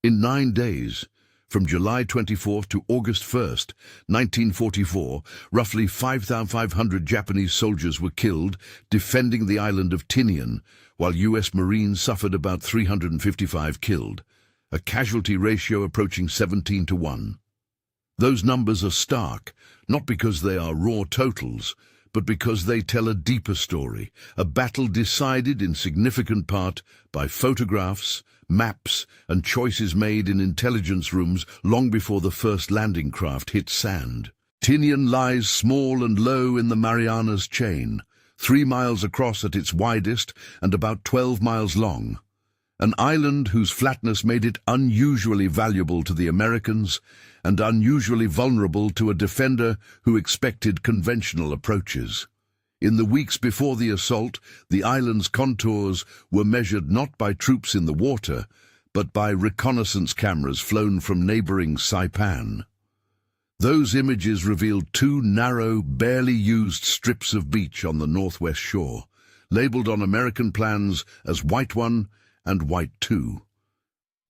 In 9 days, from July 24th to August 1st, 1944, roughly 5,500 Japanese soldiers were killed defending the island of Tinian, while US Marines suffered about 355 killed, a casualty ratio approaching 17-1. Those numbers are stark, not because they are raw totals, but because they tell a deeper story, a battle decided in significant part by photographs, maps, and choices made in intelligence rooms long before the first landing craft hit sand. Tinian lies small and low in the Marianas Chain, 3 miles across at its widest and about 12 miles long. An island whose flatness made it unusually valuable to the Americans and unusually vulnerable to a defender who expected conventional approaches. In the weeks before the assault, the island's contours were measured not by troops in the water, but by reconnaissance cameras flown from neighboring Saipan. Those images revealed 2 narrow, barely used strips of beach on the northwest shore, labeled on American plans as White 1 and White 2.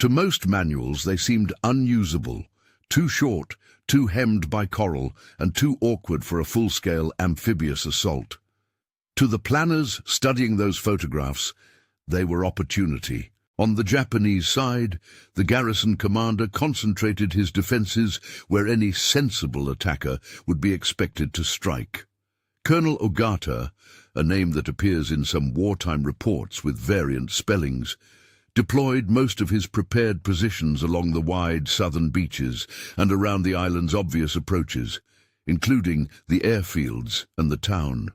To most manuals they seemed unusable, too short, too hemmed by coral, and too awkward for a full-scale amphibious assault. To the planners studying those photographs, they were opportunity. On the Japanese side, the garrison commander concentrated his defenses where any sensible attacker would be expected to strike. Colonel Ogata, a name that appears in some wartime reports with variant spellings, deployed most of his prepared positions along the wide southern beaches and around the island's obvious approaches, including the airfields and the town.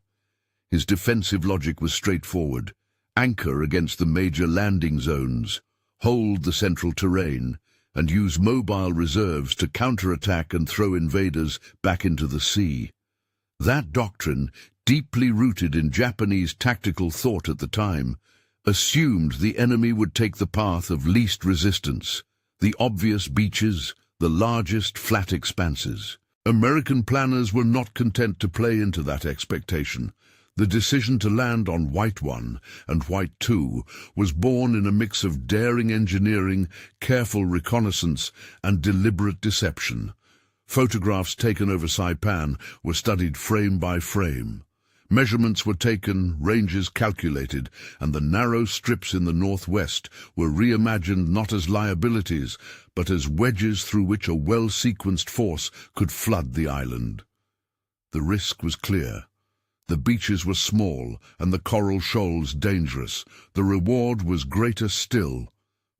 His defensive logic was straightforward: anchor against the major landing zones, hold the central terrain, and use mobile reserves to counterattack and throw invaders back into the sea. That doctrine, deeply rooted in Japanese tactical thought at the time, assumed the enemy would take the path of least resistance, the obvious beaches, the largest flat expanses. American planners were not content to play into that expectation. The decision to land on White 1 and White 2 was born in a mix of daring engineering, careful reconnaissance, and deliberate deception. Photographs taken over Saipan were studied frame by frame. Measurements were taken, ranges calculated, and the narrow strips in the northwest were reimagined not as liabilities, but as wedges through which a well-sequenced force could flood the island. The risk was clear. The beaches were small and the coral shoals dangerous. The reward was greater still.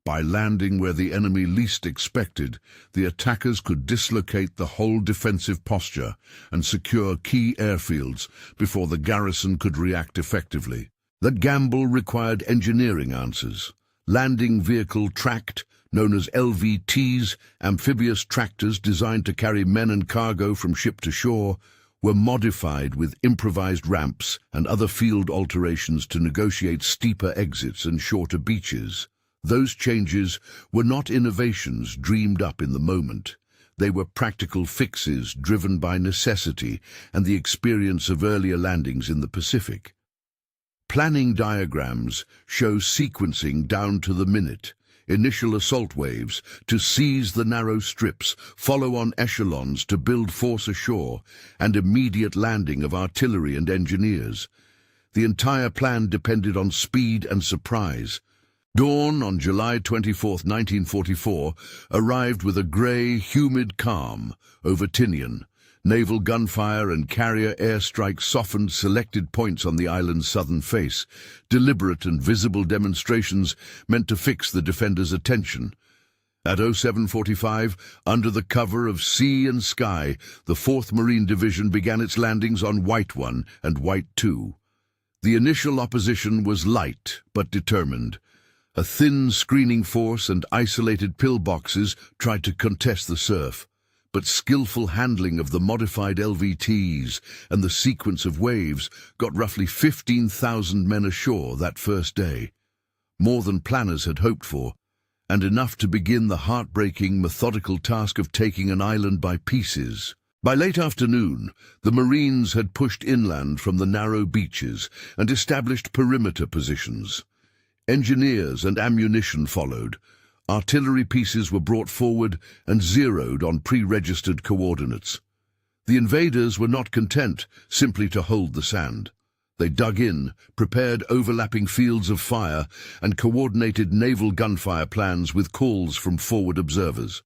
By landing where the enemy least expected, the attackers could dislocate the whole defensive posture and secure key airfields before the garrison could react effectively. That gamble required engineering answers. Landing vehicle tracked, known as LVTs, amphibious tractors designed to carry men and cargo from ship to shore, were modified with improvised ramps and other field alterations to negotiate steeper exits and shorter beaches. Those changes were not innovations dreamed up in the moment. They were practical fixes driven by necessity and the experience of earlier landings in the Pacific. Planning diagrams show sequencing down to the minute. Initial assault waves to seize the narrow strips, follow on echelons to build force ashore, and immediate landing of artillery and engineers. The entire plan depended on speed and surprise. Dawn on July 24, 1944, arrived with a grey, humid calm over Tinian. Naval gunfire and carrier airstrikes softened selected points on the island's southern face. Deliberate and visible demonstrations meant to fix the defenders' attention. At 07:45, under the cover of sea and sky, the 4th Marine Division began its landings on White 1 and White 2. The initial opposition was light but determined. A thin screening force and isolated pillboxes tried to contest the surf, but skillful handling of the modified LVTs and the sequence of waves got roughly 15,000 men ashore that first day, more than planners had hoped for, and enough to begin the heartbreaking, methodical task of taking an island by pieces. By late afternoon, the Marines had pushed inland from the narrow beaches and established perimeter positions. Engineers and ammunition followed. Artillery pieces were brought forward and zeroed on pre-registered coordinates. The invaders were not content simply to hold the sand. They dug in, prepared overlapping fields of fire, and coordinated naval gunfire plans with calls from forward observers.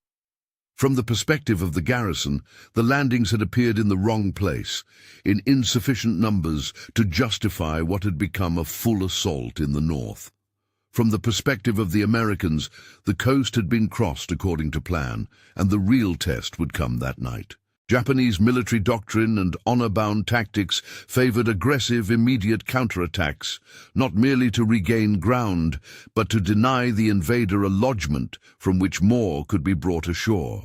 From the perspective of the garrison, the landings had appeared in the wrong place, in insufficient numbers to justify what had become a full assault in the north. From the perspective of the Americans, the coast had been crossed according to plan, and the real test would come that night. Japanese military doctrine and honor-bound tactics favored aggressive, immediate counterattacks, not merely to regain ground, but to deny the invader a lodgment from which more could be brought ashore.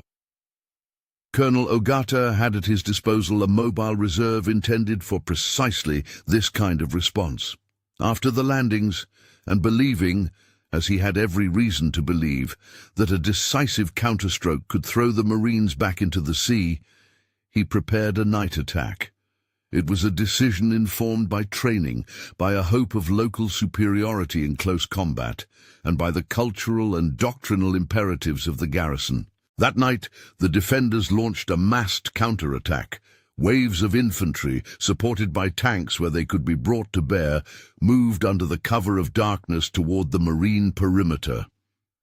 Colonel Ogata had at his disposal a mobile reserve intended for precisely this kind of response. After the landings, and believing, as he had every reason to believe, that a decisive counterstroke could throw the Marines back into the sea, he prepared a night attack. It was a decision informed by training, by a hope of local superiority in close combat, and by the cultural and doctrinal imperatives of the garrison. That night, the defenders launched a massed counterattack. Waves of infantry, supported by tanks where they could be brought to bear, moved under the cover of darkness toward the Marine perimeter.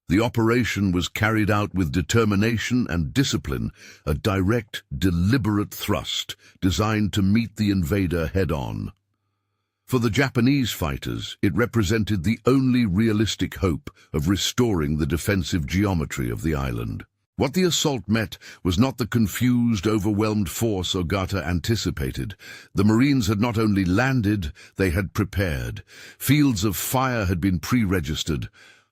The operation was carried out with determination and discipline, a direct, deliberate thrust designed to meet the invader head-on. For the Japanese fighters, it represented the only realistic hope of restoring the defensive geometry of the island. What the assault met was not the confused, overwhelmed force Ogata anticipated. The Marines had not only landed, they had prepared. Fields of fire had been pre-registered.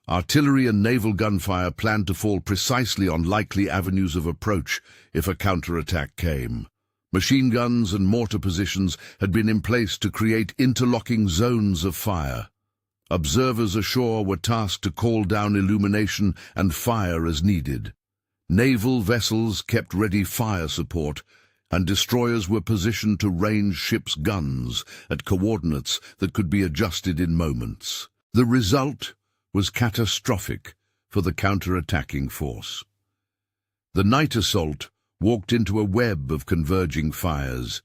Artillery and naval gunfire planned to fall precisely on likely avenues of approach if a counterattack came. Machine guns and mortar positions had been in place to create interlocking zones of fire. Observers ashore were tasked to call down illumination and fire as needed. Naval vessels kept ready fire support, and destroyers were positioned to range ships' guns at coordinates that could be adjusted in moments. The result was catastrophic for the counter-attacking force. The night assault walked into a web of converging fires.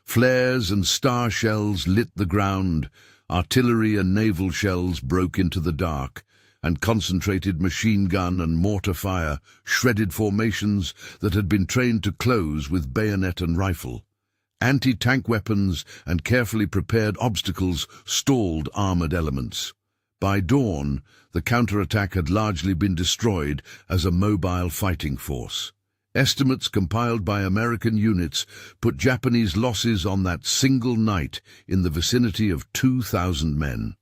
Flares and star shells lit the ground, artillery and naval shells broke into the dark, and concentrated machine gun and mortar fire shredded formations that had been trained to close with bayonet and rifle. Anti-tank weapons and carefully prepared obstacles stalled armored elements. By dawn, the counterattack had largely been destroyed as a mobile fighting force. Estimates compiled by American units put Japanese losses on that single night in the vicinity of 2,000 men.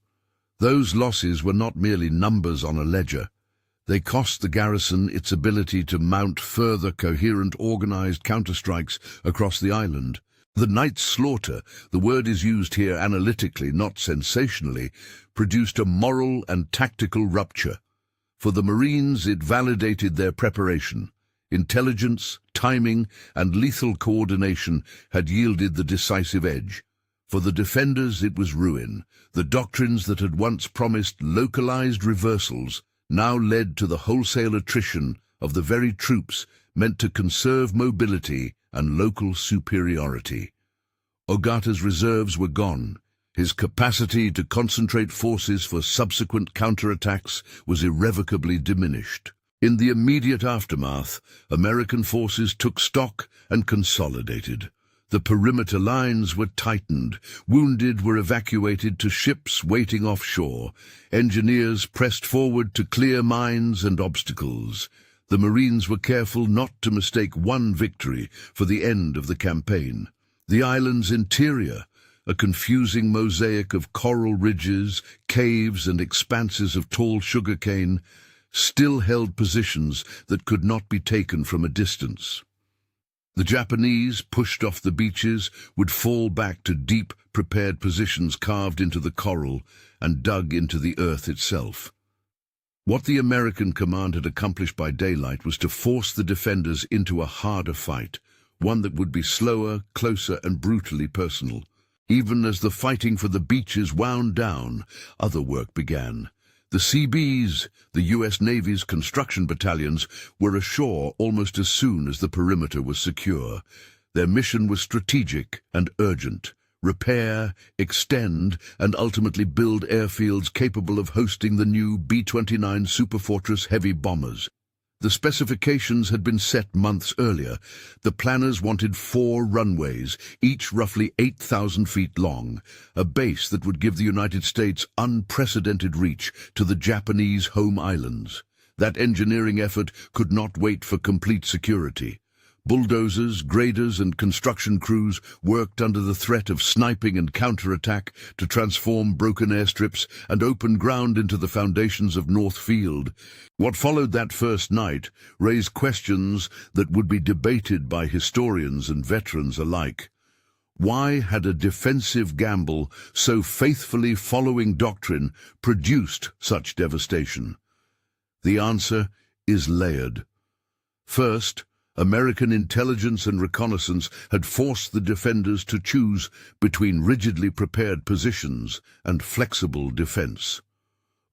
Those losses were not merely numbers on a ledger. They cost the garrison its ability to mount further coherent, organized counterstrikes across the island. The night's slaughter, the word is used here analytically, not sensationally, produced a moral and tactical rupture. For the Marines, it validated their preparation. Intelligence, timing, and lethal coordination had yielded the decisive edge. For the defenders, it was ruin. The doctrines that had once promised localized reversals now led to the wholesale attrition of the very troops meant to conserve mobility and local superiority. Ogata's reserves were gone. His capacity to concentrate forces for subsequent counterattacks was irrevocably diminished. In the immediate aftermath, American forces took stock and consolidated. The perimeter lines were tightened. Wounded were evacuated to ships waiting offshore. Engineers pressed forward to clear mines and obstacles. The Marines were careful not to mistake one victory for the end of the campaign. The island's interior, a confusing mosaic of coral ridges, caves, and expanses of tall sugarcane, still held positions that could not be taken from a distance. The Japanese, pushed off the beaches, would fall back to deep, prepared positions carved into the coral and dug into the earth itself. What the American command had accomplished by daylight was to force the defenders into a harder fight, one that would be slower, closer, and brutally personal. Even as the fighting for the beaches wound down, other work began. The CBs, the U.S. Navy's construction battalions, were ashore almost as soon as the perimeter was secure. Their mission was strategic and urgent: repair, extend, and ultimately build airfields capable of hosting the new B-29 Superfortress heavy bombers. The specifications had been set months earlier. The planners wanted 4 runways, each roughly 8,000 feet long, a base that would give the United States unprecedented reach to the Japanese home islands. That engineering effort could not wait for complete security. Bulldozers, graders, and construction crews worked under the threat of sniping and counterattack to transform broken airstrips and open ground into the foundations of North Field. What followed that first night raised questions that would be debated by historians and veterans alike. Why had a defensive gamble so faithfully following doctrine produced such devastation? The answer is layered. First, American intelligence and reconnaissance had forced the defenders to choose between rigidly prepared positions and flexible defense.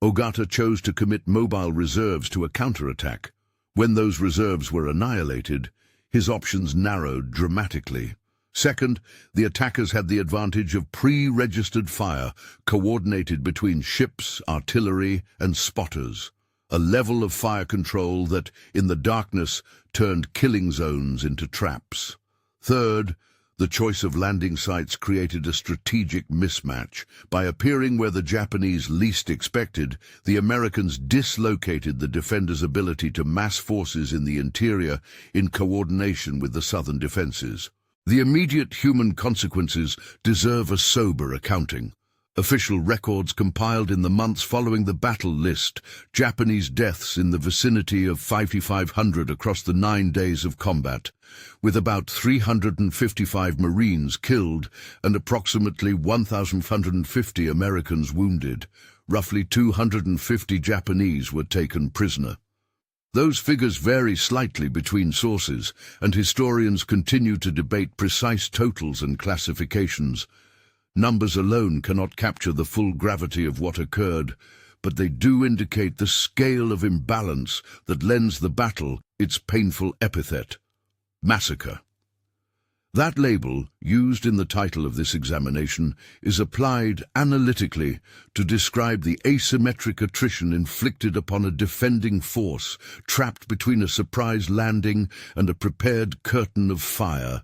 Ogata chose to commit mobile reserves to a counterattack. When those reserves were annihilated, his options narrowed dramatically. Second, the attackers had the advantage of pre-registered fire coordinated between ships, artillery, and spotters. A level of fire control that, in the darkness, turned killing zones into traps. Third, the choice of landing sites created a strategic mismatch. By appearing where the Japanese least expected, the Americans dislocated the defenders' ability to mass forces in the interior in coordination with the southern defenses. The immediate human consequences deserve a sober accounting. Official records compiled in the months following the battle list Japanese deaths in the vicinity of 5,500 across the 9 days of combat, with about 355 Marines killed and approximately 1,550 Americans wounded. Roughly 250 Japanese were taken prisoner. Those figures vary slightly between sources, and historians continue to debate precise totals and classifications. Numbers alone cannot capture the full gravity of what occurred, but they do indicate the scale of imbalance that lends the battle its painful epithet: massacre. That label, used in the title of this examination, is applied analytically to describe the asymmetric attrition inflicted upon a defending force trapped between a surprise landing and a prepared curtain of fire,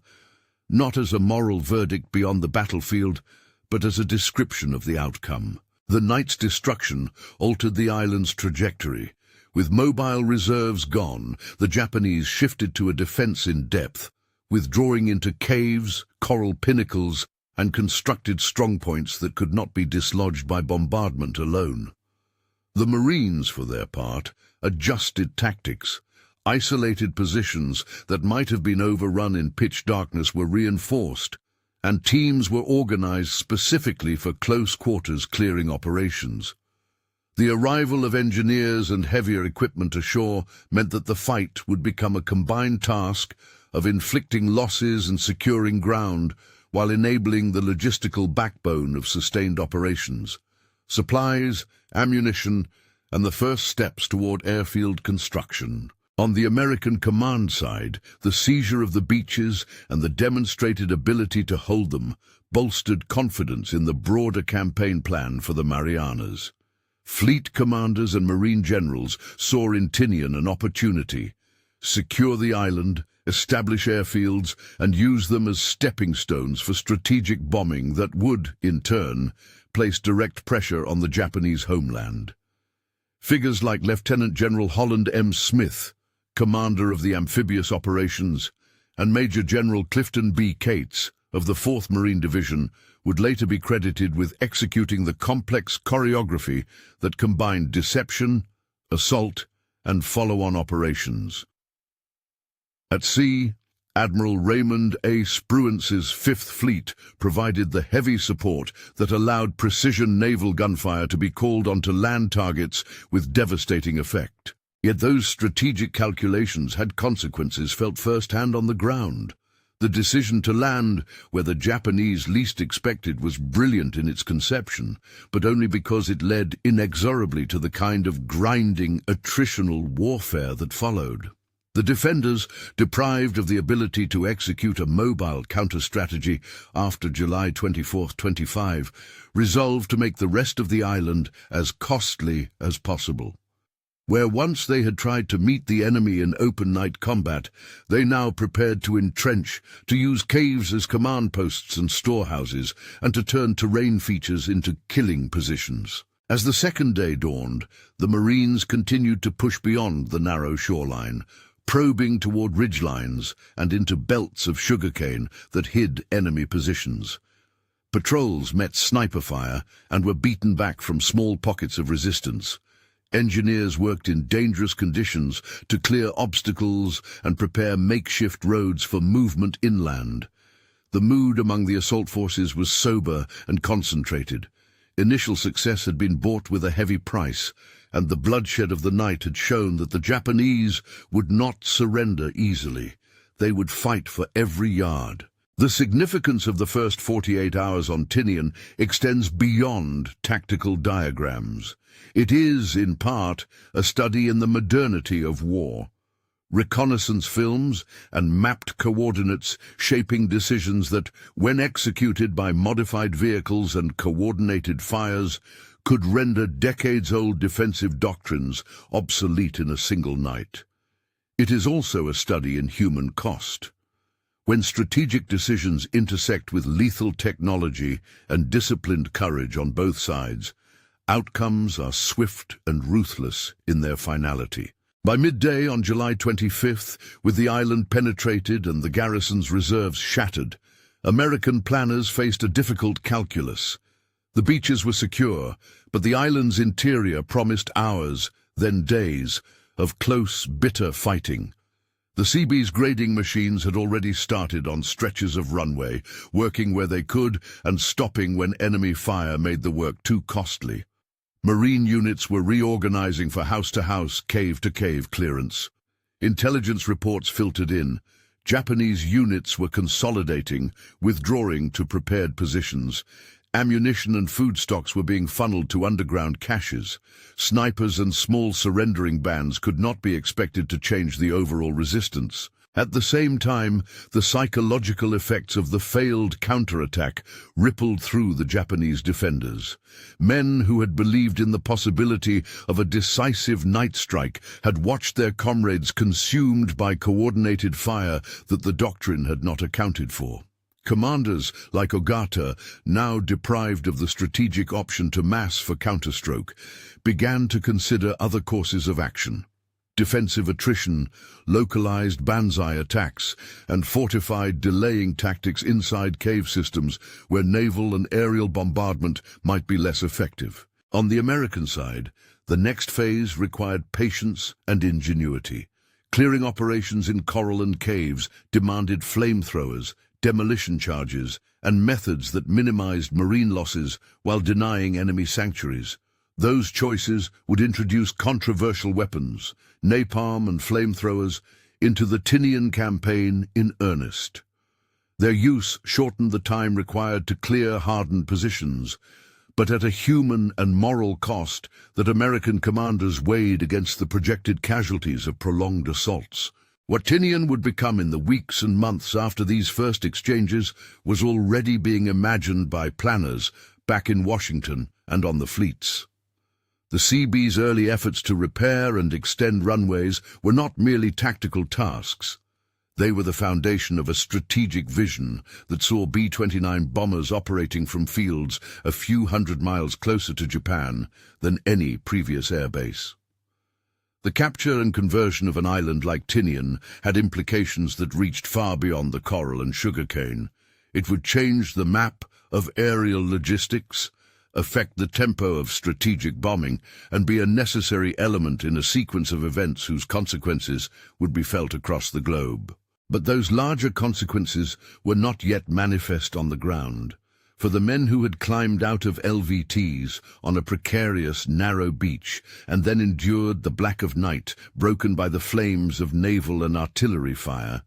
not as a moral verdict beyond the battlefield, but as a description of the outcome. The night's destruction altered the island's trajectory. With mobile reserves gone, the Japanese shifted to a defense in depth, withdrawing into caves, coral pinnacles, and constructed strongpoints that could not be dislodged by bombardment alone. The Marines, for their part, adjusted tactics. Isolated positions that might have been overrun in pitch darkness were reinforced, and teams were organized specifically for close-quarters clearing operations. The arrival of engineers and heavier equipment ashore meant that the fight would become a combined task of inflicting losses and securing ground while enabling the logistical backbone of sustained operations: supplies, ammunition, and the first steps toward airfield construction. On the American command side, the seizure of the beaches and the demonstrated ability to hold them bolstered confidence in the broader campaign plan for the Marianas. Fleet commanders and marine generals saw in Tinian an opportunity: secure the island, establish airfields, and use them as stepping stones for strategic bombing that would, in turn, place direct pressure on the Japanese homeland. Figures like Lieutenant General Holland M. Smith, commander of the amphibious operations, and Major General Clifton B. Cates of the 4th Marine Division would later be credited with executing the complex choreography that combined deception, assault, and follow-on operations. At sea, Admiral Raymond A. Spruance's 5th Fleet provided the heavy support that allowed precision naval gunfire to be called onto land targets with devastating effect. Yet those strategic calculations had consequences felt firsthand on the ground. The decision to land where the Japanese least expected was brilliant in its conception, but only because it led inexorably to the kind of grinding, attritional warfare that followed. The defenders, deprived of the ability to execute a mobile counter-strategy after July 24-25, resolved to make the rest of the island as costly as possible. Where once they had tried to meet the enemy in open night combat, they now prepared to entrench, to use caves as command posts and storehouses, and to turn terrain features into killing positions. As the second day dawned, the Marines continued to push beyond the narrow shoreline, probing toward ridgelines and into belts of sugarcane that hid enemy positions. Patrols met sniper fire and were beaten back from small pockets of resistance. Engineers worked in dangerous conditions to clear obstacles and prepare makeshift roads for movement inland. The mood among the assault forces was sober and concentrated. Initial success had been bought with a heavy price, and the bloodshed of the night had shown that the Japanese would not surrender easily. They would fight for every yard. The significance of the first 48 hours on Tinian extends beyond tactical diagrams. It is, in part, a study in the modernity of war. Reconnaissance films and mapped coordinates shaping decisions that, when executed by modified vehicles and coordinated fires, could render decades-old defensive doctrines obsolete in a single night. It is also a study in human cost. When strategic decisions intersect with lethal technology and disciplined courage on both sides, outcomes are swift and ruthless in their finality. By midday on July 25th, with the island penetrated and the garrison's reserves shattered, American planners faced a difficult calculus. The beaches were secure, but the island's interior promised hours, then days, of close, bitter fighting. The Seabees grading machines had already started on stretches of runway, working where they could and stopping when enemy fire made the work too costly. Marine units were reorganizing for house-to-house, cave-to-cave clearance. Intelligence reports filtered in. Japanese units were consolidating, withdrawing to prepared positions. Ammunition and food stocks were being funneled to underground caches. Snipers and small surrendering bands could not be expected to change the overall resistance. At the same time, the psychological effects of the failed counterattack rippled through the Japanese defenders. Men who had believed in the possibility of a decisive night strike had watched their comrades consumed by coordinated fire that the doctrine had not accounted for. Commanders like Ogata, now deprived of the strategic option to mass for counterstroke, began to consider other courses of action. Defensive attrition, localized banzai attacks, and fortified delaying tactics inside cave systems where naval and aerial bombardment might be less effective. On the American side, the next phase required patience and ingenuity. Clearing operations in coral and caves demanded flamethrowers, demolition charges, and methods that minimized marine losses while denying enemy sanctuaries. Those choices would introduce controversial weapons, napalm and flamethrowers, into the Tinian campaign in earnest. Their use shortened the time required to clear hardened positions, but at a human and moral cost that American commanders weighed against the projected casualties of prolonged assaults. What Tinian would become in the weeks and months after these first exchanges was already being imagined by planners back in Washington and on the fleets. The Seabees' early efforts to repair and extend runways were not merely tactical tasks. They were the foundation of a strategic vision that saw B-29 bombers operating from fields a few hundred miles closer to Japan than any previous airbase. The capture and conversion of an island like Tinian had implications that reached far beyond the coral and sugarcane. It would change the map of aerial logistics, affect the tempo of strategic bombing, and be a necessary element in a sequence of events whose consequences would be felt across the globe. But those larger consequences were not yet manifest on the ground. For the men who had climbed out of LVTs on a precarious, narrow beach and then endured the black of night broken by the flames of naval and artillery fire,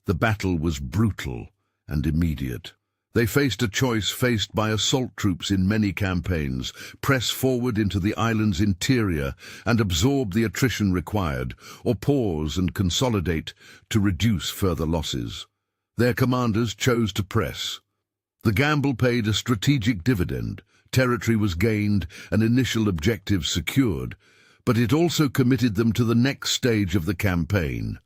The battle was brutal and immediate. They faced a choice faced by assault troops in many campaigns: press forward into the island's interior and absorb the attrition required, or pause and consolidate to reduce further losses. Their commanders chose to press. The gamble paid a strategic dividend. Territory was gained and initial objectives secured, but it also committed them to the next stage of the campaign.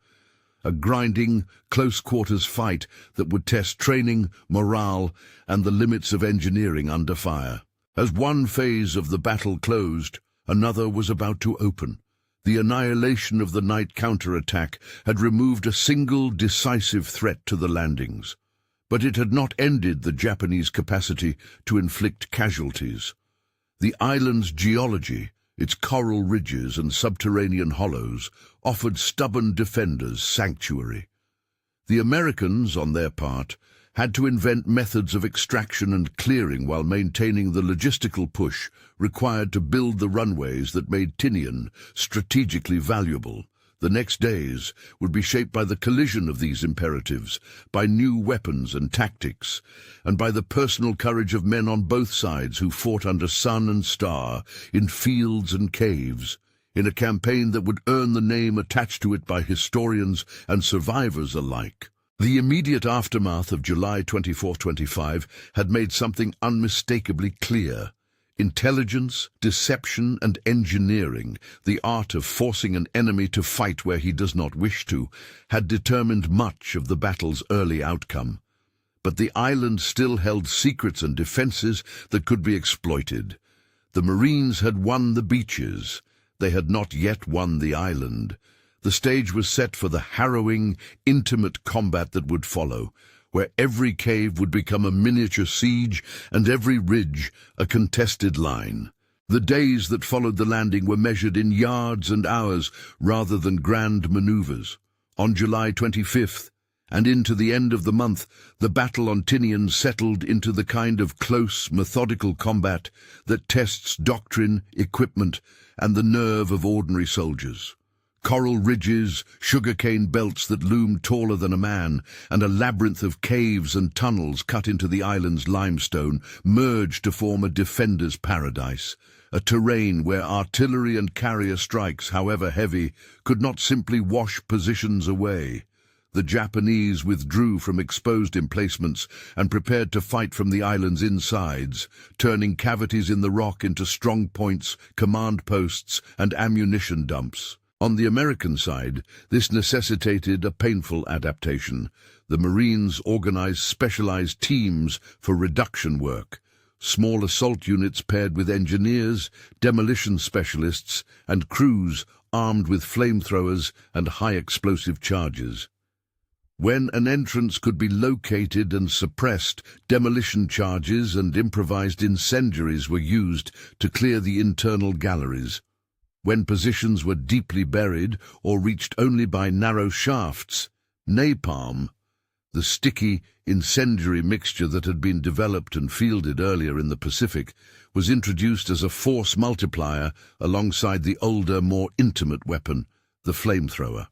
A grinding, close-quarters fight that would test training, morale, and the limits of engineering under fire. As one phase of the battle closed, another was about to open. The annihilation of the night counterattack had removed a single decisive threat to the landings, but it had not ended the Japanese capacity to inflict casualties. The island's geology, its coral ridges and subterranean hollows, offered stubborn defenders sanctuary. The Americans, on their part, had to invent methods of extraction and clearing while maintaining the logistical push required to build the runways that made Tinian strategically valuable. The next days would be shaped by the collision of these imperatives, by new weapons and tactics, and by the personal courage of men on both sides who fought under sun and star, in fields and caves, in a campaign that would earn the name attached to it by historians and survivors alike. The immediate aftermath of July 24-25 had made something unmistakably clear. Intelligence, deception, and engineering, the art of forcing an enemy to fight where he does not wish to, had determined much of the battle's early outcome. But the island still held secrets and defenses that could be exploited. The Marines had won the beaches. They had not yet won the island. The stage was set for the harrowing, intimate combat that would follow, where every cave would become a miniature siege and every ridge a contested line. The days that followed the landing were measured in yards and hours rather than grand maneuvers. On July 25th, and into the end of the month, the battle on Tinian settled into the kind of close, methodical combat that tests doctrine, equipment, and the nerve of ordinary soldiers. Coral ridges, sugarcane belts that loomed taller than a man, and a labyrinth of caves and tunnels cut into the island's limestone merged to form a defender's paradise, a terrain where artillery and carrier strikes, however heavy, could not simply wash positions away. The Japanese withdrew from exposed emplacements and prepared to fight from the island's insides, turning cavities in the rock into strong points, command posts, and ammunition dumps. On the American side, this necessitated a painful adaptation. The Marines organized specialized teams for reduction work, small assault units paired with engineers, demolition specialists, and crews armed with flamethrowers and high-explosive charges. When an entrance could be located and suppressed, demolition charges and improvised incendiaries were used to clear the internal galleries. When positions were deeply buried or reached only by narrow shafts, napalm, the sticky, incendiary mixture that had been developed and fielded earlier in the Pacific, was introduced as a force multiplier alongside the older, more intimate weapon, the flamethrower.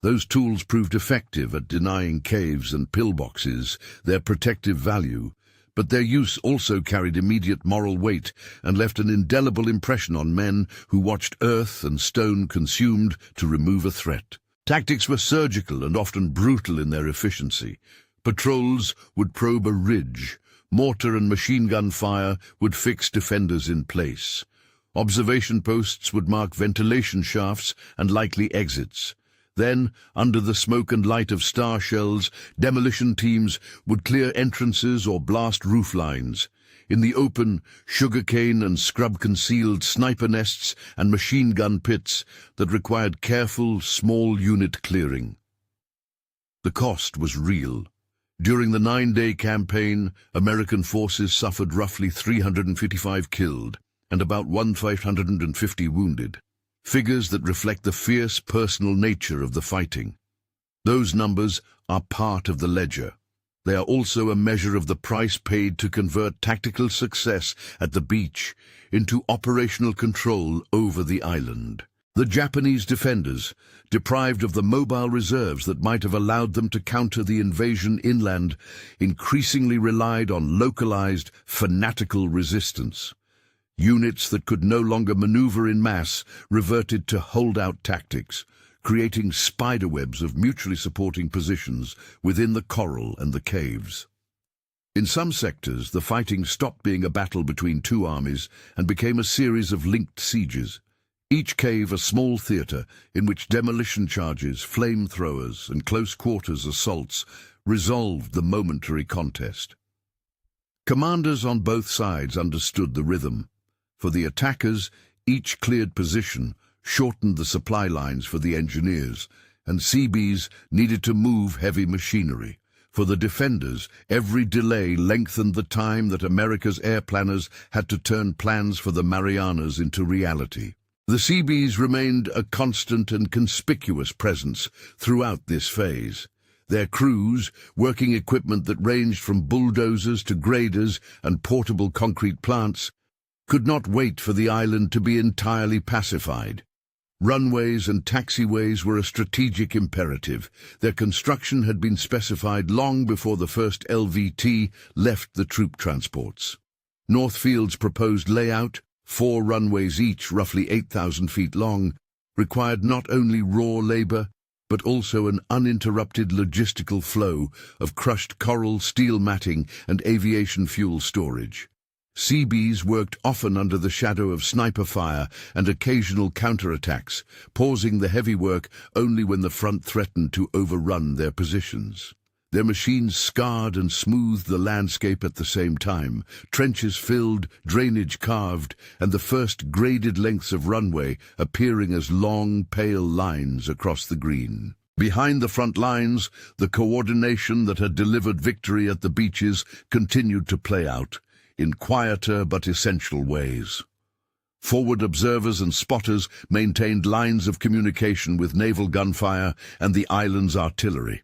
Those tools proved effective at denying caves and pillboxes their protective value, but their use also carried immediate moral weight and left an indelible impression on men who watched earth and stone consumed to remove a threat. Tactics were surgical and often brutal in their efficiency. Patrols would probe a ridge. Mortar and machine gun fire would fix defenders in place. Observation posts would mark ventilation shafts and likely exits. Then, under the smoke and light of star shells, demolition teams would clear entrances or blast roof lines. In the open, sugarcane and scrub concealed sniper nests and machine gun pits that required careful, small unit clearing. The cost was real. During the 9-day campaign, American forces suffered roughly 355 killed and about 1,550 wounded. Figures that reflect the fierce personal nature of the fighting. Those numbers are part of the ledger. They are also a measure of the price paid to convert tactical success at the beach into operational control over the island. The Japanese defenders, deprived of the mobile reserves that might have allowed them to counter the invasion inland, increasingly relied on localized, fanatical resistance. Units that could no longer maneuver in mass reverted to holdout tactics, creating spiderwebs of mutually supporting positions within the coral and the caves. In some sectors, the fighting stopped being a battle between two armies and became a series of linked sieges, each cave a small theatre in which demolition charges, flamethrowers, and close-quarters assaults resolved the momentary contest. Commanders on both sides understood the rhythm. For the attackers, each cleared position shortened the supply lines for the engineers, and Seabees needed to move heavy machinery. For the defenders, every delay lengthened the time that America's air planners had to turn plans for the Marianas into reality. The Seabees remained a constant and conspicuous presence throughout this phase. Their crews, working equipment that ranged from bulldozers to graders and portable concrete plants, could not wait for the island to be entirely pacified. Runways and taxiways were a strategic imperative. Their construction had been specified long before the first LVT left the troop transports. Northfield's proposed layout, 4 runways each, roughly 8,000 feet long, required not only raw labor, but also an uninterrupted logistical flow of crushed coral, steel matting, and aviation fuel storage. Seabees worked often under the shadow of sniper fire and occasional counterattacks, pausing the heavy work only when the front threatened to overrun their positions. Their machines scarred and smoothed the landscape at the same time, trenches filled, drainage carved, and the first graded lengths of runway appearing as long, pale lines across the green. Behind the front lines, the coordination that had delivered victory at the beaches continued to play out, in quieter but essential ways. Forward observers and spotters maintained lines of communication with naval gunfire and the island's artillery.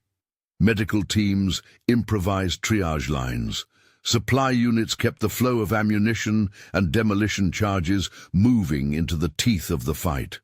Medical teams improvised triage lines. Supply units kept the flow of ammunition and demolition charges moving into the teeth of the fight.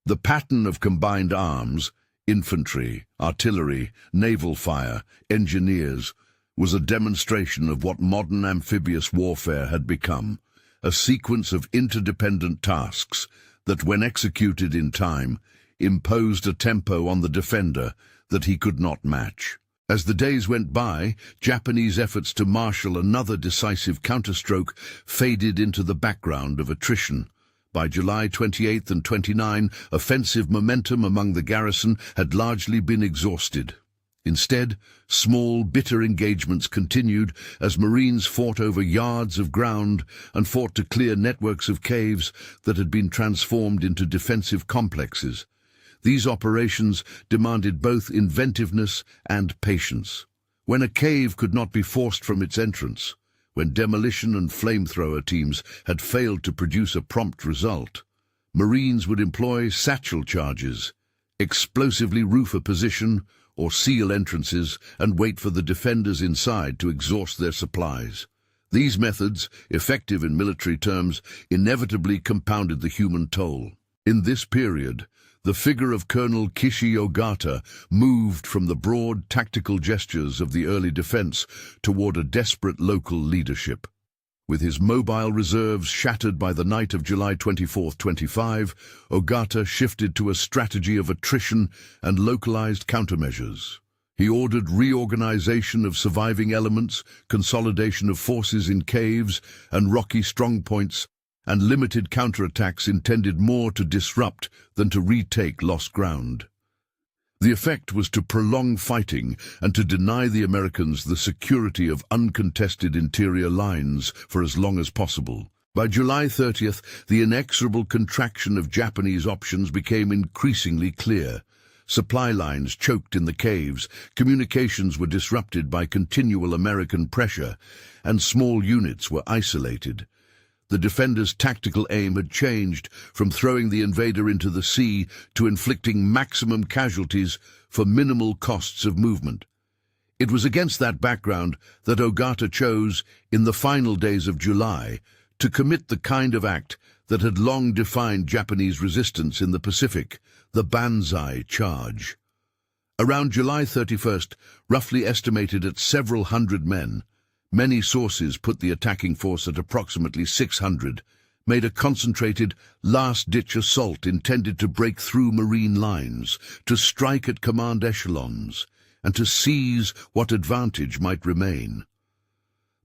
The pattern of combined arms, infantry, artillery, naval fire, engineers, was a demonstration of what modern amphibious warfare had become, a sequence of interdependent tasks that, when executed in time, imposed a tempo on the defender that he could not match. As the days went by, Japanese efforts to marshal another decisive counterstroke faded into the background of attrition. By July 28 and 29, offensive momentum among the garrison had largely been exhausted. Instead, small, bitter engagements continued as Marines fought over yards of ground and fought to clear networks of caves that had been transformed into defensive complexes. These operations demanded both inventiveness and patience. When a cave could not be forced from its entrance, when demolition and flamethrower teams had failed to produce a prompt result, Marines would employ satchel charges, explosively roof a position, or seal entrances and wait for the defenders inside to exhaust their supplies. These methods, effective in military terms, inevitably compounded the human toll. In this period, the figure of Colonel Kishi Ogata moved from the broad tactical gestures of the early defense toward a desperate local leadership. With his mobile reserves shattered by the night of July 24-25, Ogata shifted to a strategy of attrition and localized countermeasures. He ordered reorganization of surviving elements, consolidation of forces in caves and rocky strongpoints, and limited counterattacks intended more to disrupt than to retake lost ground. The effect was to prolong fighting and to deny the Americans the security of uncontested interior lines for as long as possible. By July 30th, the inexorable contraction of Japanese options became increasingly clear. Supply lines choked in the caves, communications were disrupted by continual American pressure, and small units were isolated. The defenders' tactical aim had changed from throwing the invader into the sea to inflicting maximum casualties for minimal costs of movement. It was against that background that Ogata chose, in the final days of July, to commit the kind of act that had long defined Japanese resistance in the Pacific, the Banzai Charge. Around July 31st, roughly estimated at several hundred men, many sources put the attacking force at approximately 600, made a concentrated, last-ditch assault intended to break through Marine lines, to strike at command echelons, and to seize what advantage might remain.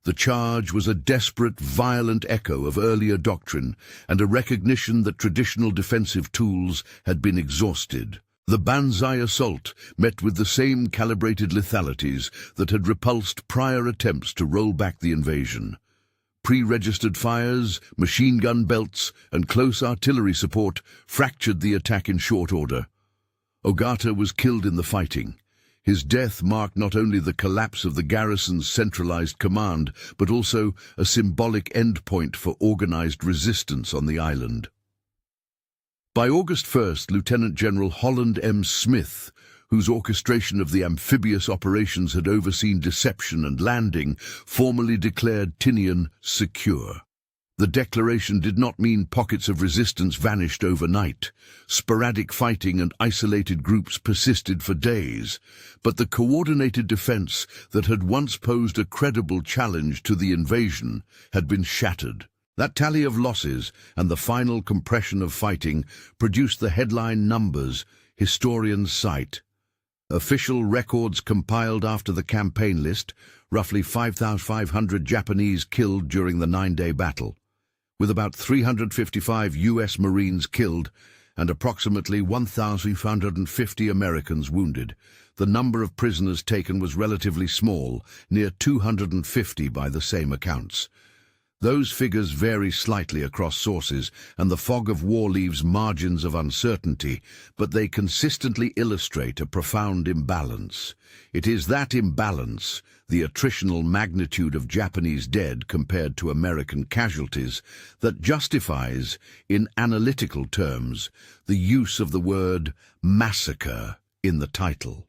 The charge was a desperate, violent echo of earlier doctrine and a recognition that traditional defensive tools had been exhausted. The Banzai assault met with the same calibrated lethalities that had repulsed prior attempts to roll back the invasion. Pre-registered fires, machine gun belts, and close artillery support fractured the attack in short order. Ogata was killed in the fighting. His death marked not only the collapse of the garrison's centralized command, but also a symbolic endpoint for organized resistance on the island. By August 1st, Lieutenant General Holland M. Smith, whose orchestration of the amphibious operations had overseen deception and landing, formally declared Tinian secure. The declaration did not mean pockets of resistance vanished overnight. Sporadic fighting and isolated groups persisted for days, but the coordinated defense that had once posed a credible challenge to the invasion had been shattered. That tally of losses and the final compression of fighting produced the headline numbers historians cite. Official records compiled after the campaign list, roughly 5,500 Japanese killed during the 9-day battle, with about 355 U.S. Marines killed and approximately 1,550 Americans wounded. The number of prisoners taken was relatively small, near 250 by the same accounts. Those figures vary slightly across sources, and the fog of war leaves margins of uncertainty, but they consistently illustrate a profound imbalance. It is that imbalance, the attritional magnitude of Japanese dead compared to American casualties, that justifies, in analytical terms, the use of the word massacre in the title.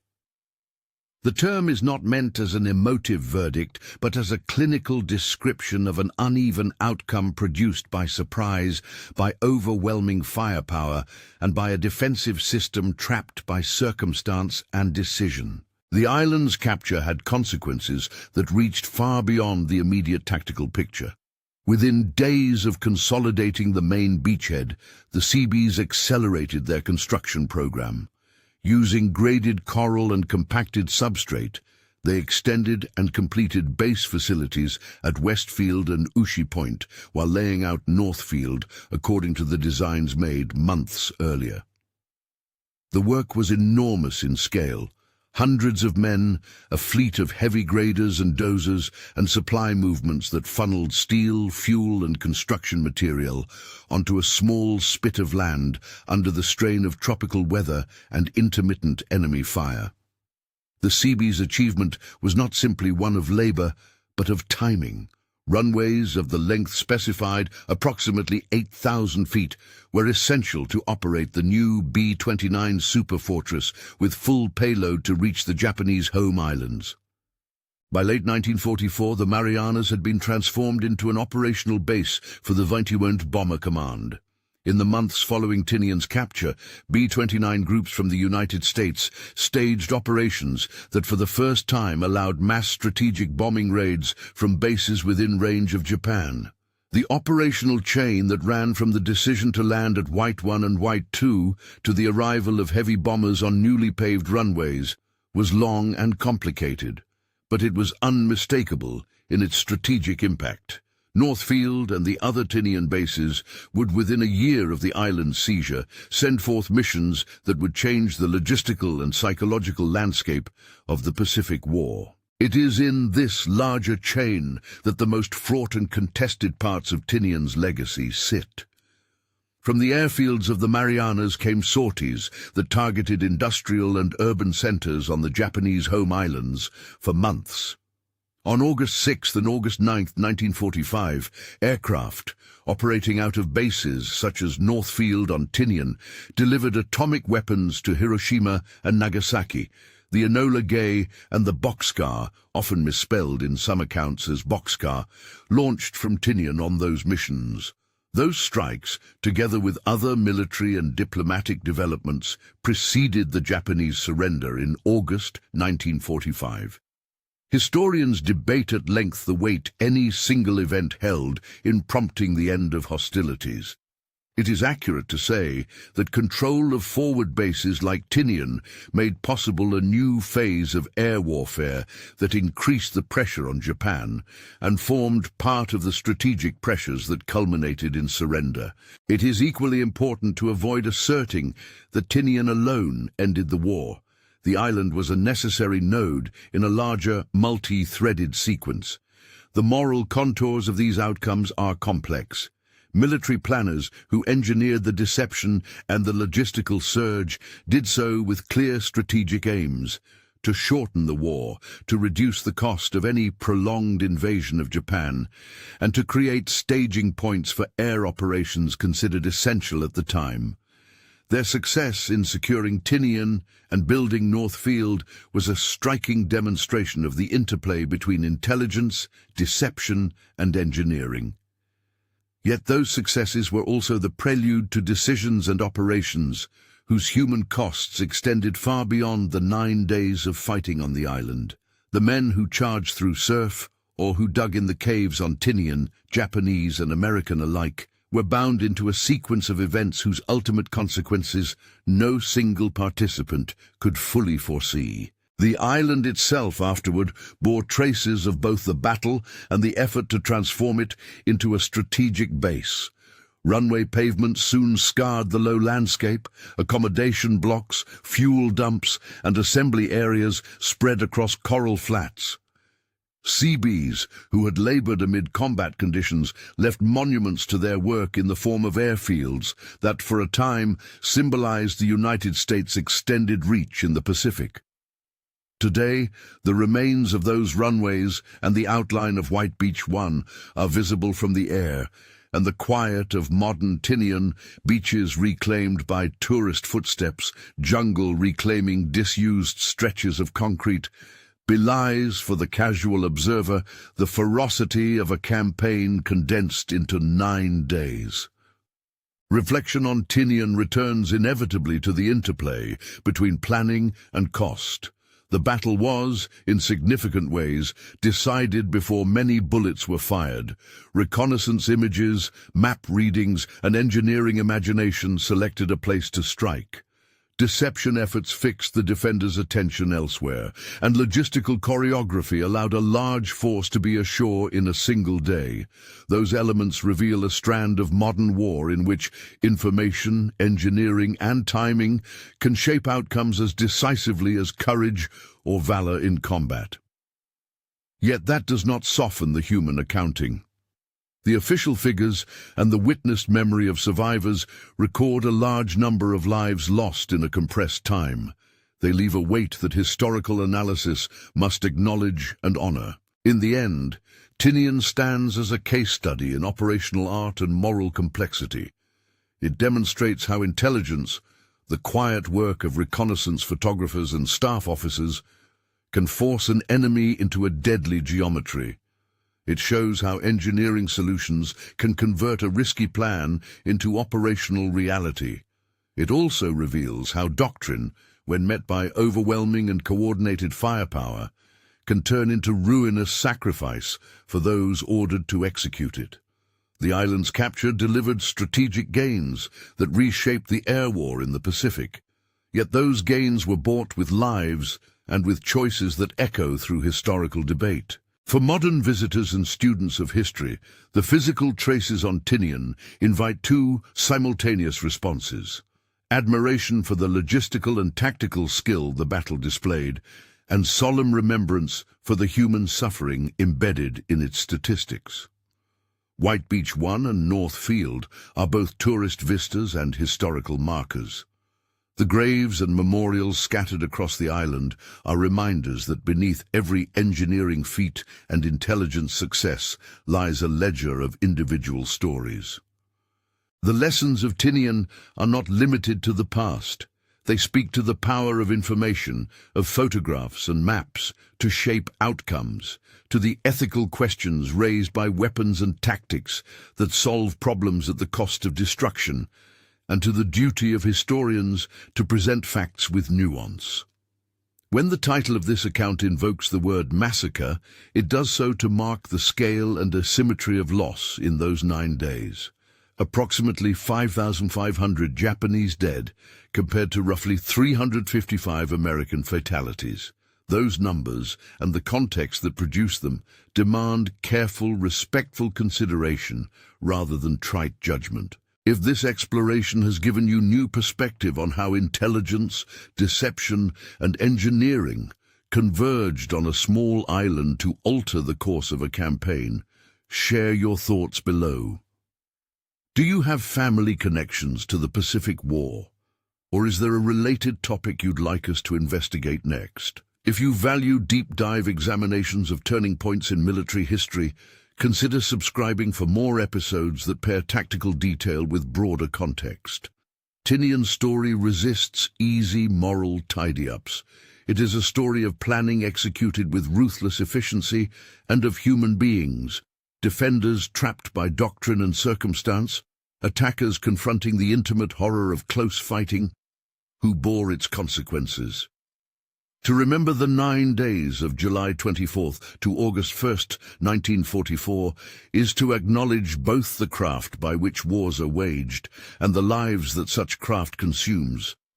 The term is not meant as an emotive verdict, but as a clinical description of an uneven outcome produced by surprise, by overwhelming firepower, and by a defensive system trapped by circumstance and decision. The island's capture had consequences that reached far beyond the immediate tactical picture. Within days of consolidating the main beachhead, the Seabees accelerated their construction program. Using graded coral and compacted substrate, they extended and completed base facilities at Westfield and Ushi Point while laying out Northfield according to the designs made months earlier. The work was enormous in scale. Hundreds of men, a fleet of heavy graders and dozers, and supply movements that funneled steel, fuel, and construction material onto a small spit of land under the strain of tropical weather and intermittent enemy fire. The Seabees' achievement was not simply one of labor, but of timing. Runways of the length specified, approximately 8,000 feet, were essential to operate the new B-29 superfortress with full payload to reach the Japanese home islands. By late 1944, the Marianas had been transformed into an operational base for the intertwined Bomber Command. In the months following Tinian's capture, B-29 groups from the United States staged operations that for the first time allowed mass strategic bombing raids from bases within range of Japan. The operational chain that ran from the decision to land at White 1 and White 2 to the arrival of heavy bombers on newly paved runways was long and complicated, but it was unmistakable in its strategic impact. Northfield and the other Tinian bases would, within a year of the island's seizure, send forth missions that would change the logistical and psychological landscape of the Pacific War. It is in this larger chain that the most fraught and contested parts of Tinian's legacy sit. From the airfields of the Marianas came sorties that targeted industrial and urban centers on the Japanese home islands for months. On August 6 and August 9, 1945, aircraft, operating out of bases such as Northfield on Tinian, delivered atomic weapons to Hiroshima and Nagasaki. The Enola Gay and the Boxcar, often misspelled in some accounts as Boxcar, launched from Tinian on those missions. Those strikes, together with other military and diplomatic developments, preceded the Japanese surrender in August 1945. Historians debate at length the weight any single event held in prompting the end of hostilities. It is accurate to say that control of forward bases like Tinian made possible a new phase of air warfare that increased the pressure on Japan and formed part of the strategic pressures that culminated in surrender. It is equally important to avoid asserting that Tinian alone ended the war. The island was a necessary node in a larger, multi-threaded sequence. The moral contours of these outcomes are complex. Military planners who engineered the deception and the logistical surge did so with clear strategic aims: to shorten the war, to reduce the cost of any prolonged invasion of Japan, and to create staging points for air operations considered essential at the time. Their success in securing Tinian and building North Field was a striking demonstration of the interplay between intelligence, deception, and engineering. Yet those successes were also the prelude to decisions and operations whose human costs extended far beyond the 9 days of fighting on the island. The men who charged through surf, or who dug in the caves on Tinian, Japanese and American alike, were bound into a sequence of events whose ultimate consequences no single participant could fully foresee. The island itself afterward bore traces of both the battle and the effort to transform it into a strategic base. Runway pavements soon scarred the low landscape, accommodation blocks, fuel dumps, and assembly areas spread across coral flats. Seabees, who had labored amid combat conditions, left monuments to their work in the form of airfields that for a time symbolized the United States' extended reach in the Pacific. Today, the remains of those runways and the outline of White Beach 1 are visible from the air, and the quiet of modern Tinian, beaches reclaimed by tourist footsteps, jungle reclaiming disused stretches of concrete, belies for the casual observer the ferocity of a campaign condensed into 9 days. Reflection on Tinian returns inevitably to the interplay between planning and cost. The battle was, in significant ways, decided before many bullets were fired. Reconnaissance images, map readings, and engineering imagination selected a place to strike. Deception efforts fixed the defenders' attention elsewhere, and logistical choreography allowed a large force to be ashore in a single day. Those elements reveal a strand of modern war in which information, engineering, and timing can shape outcomes as decisively as courage or valor in combat. Yet that does not soften the human accounting. The official figures and the witnessed memory of survivors record a large number of lives lost in a compressed time. They leave a weight that historical analysis must acknowledge and honor. In the end, Tinian stands as a case study in operational art and moral complexity. It demonstrates how intelligence, the quiet work of reconnaissance photographers and staff officers, can force an enemy into a deadly geometry. It shows how engineering solutions can convert a risky plan into operational reality. It also reveals how doctrine, when met by overwhelming and coordinated firepower, can turn into ruinous sacrifice for those ordered to execute it. The island's capture delivered strategic gains that reshaped the air war in the Pacific. Yet those gains were bought with lives and with choices that echo through historical debate. For modern visitors and students of history, the physical traces on Tinian invite two simultaneous responses: admiration for the logistical and tactical skill the battle displayed, and solemn remembrance for the human suffering embedded in its statistics. White Beach 1 and North Field are both tourist vistas and historical markers. The graves and memorials scattered across the island are reminders that beneath every engineering feat and intelligence success lies a ledger of individual stories. The lessons of Tinian are not limited to the past. They speak to the power of information, of photographs and maps, to shape outcomes, to the ethical questions raised by weapons and tactics that solve problems at the cost of destruction, and to the duty of historians to present facts with nuance. When the title of this account invokes the word massacre, it does so to mark the scale and asymmetry of loss in those 9 days. Approximately 5,500 Japanese dead, compared to roughly 355 American fatalities. Those numbers, and the context that produced them, demand careful, respectful consideration rather than trite judgment. If this exploration has given you new perspective on how intelligence, deception, and engineering converged on a small island to alter the course of a campaign, share your thoughts below. Do you have family connections to the Pacific War? Or is there a related topic you'd like us to investigate next? If you value deep dive examinations of turning points in military history, consider subscribing for more episodes that pair tactical detail with broader context. Tinian's story resists easy moral tidy-ups. It is a story of planning executed with ruthless efficiency and of human beings, defenders trapped by doctrine and circumstance, attackers confronting the intimate horror of close fighting, who bore its consequences. To remember the 9 days of July 24th to August 1st, 1944, is to acknowledge both the craft by which wars are waged and the lives that such craft consumes.